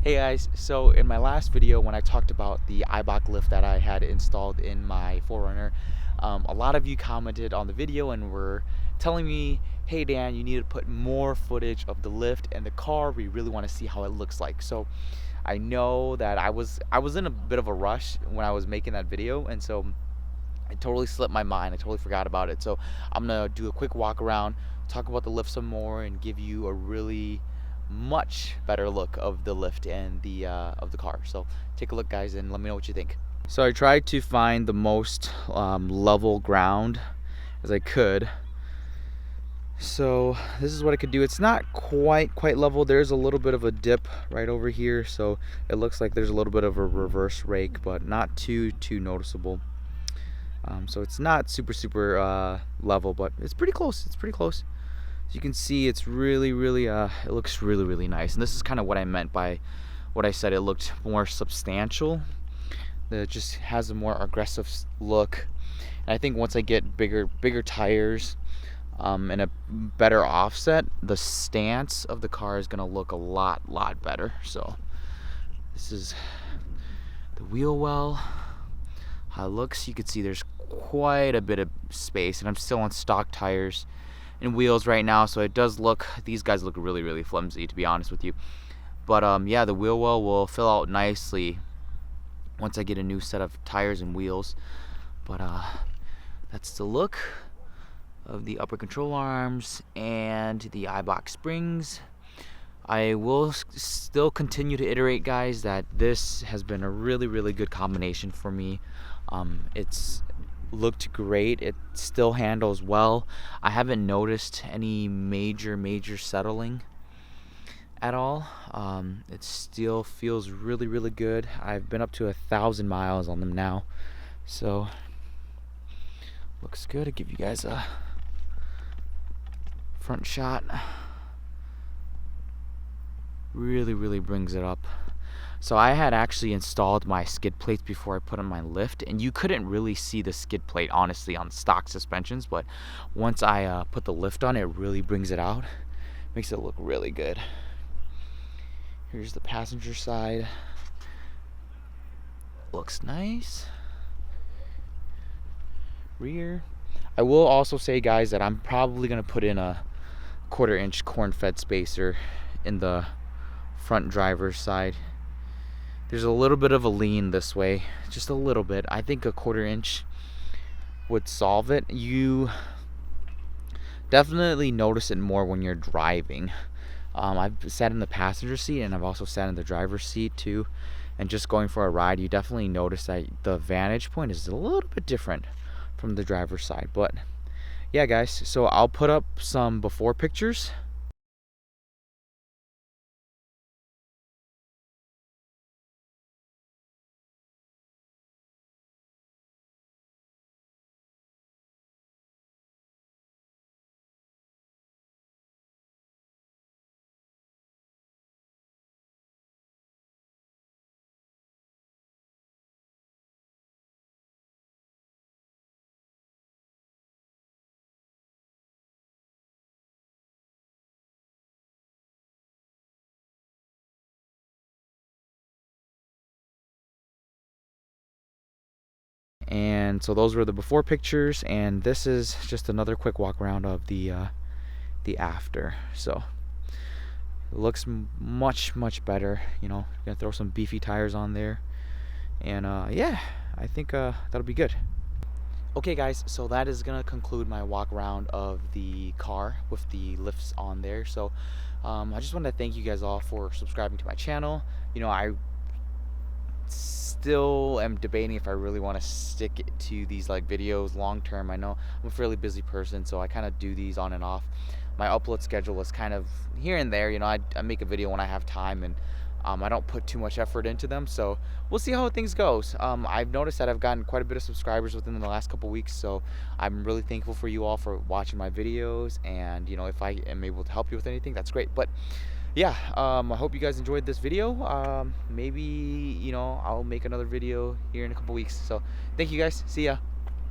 Hey guys, so in my last video when I talked about the Eibach lift that I had installed in my 4Runner, a lot of you commented on the video and were telling me, hey Dan, you need to put more footage of the lift and the car. We really want to see how it looks like. So I know that I was in a bit of a rush when I was making that video, and so it totally slipped my mind. I totally forgot about it. So I'm gonna do a quick walk around, talk about the lift some more, and give you a really much better look of the lift and the of the car. So take a look, guys, and let me know what you think. So I tried to find the most level ground as I could. So this is what I could do. It's not quite level. There's a little bit of a dip right over here, so it looks like there's a little bit of a reverse rake, but not too noticeable. So it's not super level, but it's pretty close. It's pretty close. As you can see, it's really it looks really nice. And this is kind of what I meant by what I said. It looked more substantial. It just has a more aggressive look. And I think once I get bigger tires and a better offset, the stance of the car is gonna look a lot better. So this is the wheel well. How it looks, you can see there's quite a bit of space, and I'm still on stock tires and wheels right now, so it does look, these guys look really flimsy, to be honest with you. But yeah, the wheel well will fill out nicely once I get a new set of tires and wheels. But that's the look of the upper control arms and the Eibach springs. I will still continue to iterate, guys, that this has been a really good combination for me. It's looked great. It still handles well. I haven't noticed any major settling at all. It still feels really good. I've been up to 1,000 miles on them now, so looks good. I'll give you guys a front shot. Really brings it up. So I had actually installed my skid plates before I put on my lift, and you couldn't really see the skid plate honestly on stock suspensions, but once I put the lift on, it really brings it out. Makes it look really good. Here's the passenger side. Looks nice. Rear. I will also say, guys, that I'm probably gonna put in a 1/4-inch corn-fed spacer in the front driver's side. There's a little bit of a lean this way, just a little bit. I think a 1/4-inch would solve it. You definitely notice it more when you're driving. I've sat in the passenger seat, and I've also sat in the driver's seat too, and just going for a ride, you definitely notice that the vantage point is a little bit different from the driver's side. But yeah, guys, so I'll put up some before pictures. And so those were the before pictures, and this is just another quick walk around of the after. So it looks much better. You know, gonna throw some beefy tires on there, and yeah, I think that'll be good. Okay, guys, so that is gonna conclude my walk around of the car with the lifts on there. So I just wanted to thank you guys all for subscribing to my channel. You know, I still am debating if I really want to stick to these like videos long term. I know I'm a fairly busy person, so I kind of do these on and off. My upload schedule is kind of here and there. You know, I make a video when I have time, and I don't put too much effort into them, so we'll see how things goes. I've noticed that I've gotten quite a bit of subscribers within the last couple weeks, so I'm really thankful for you all for watching my videos. And you know, if I am able to help you with anything, that's great. But yeah, I hope you guys enjoyed this video. Maybe, you know, I'll make another video here in a couple weeks. So thank you guys. See ya.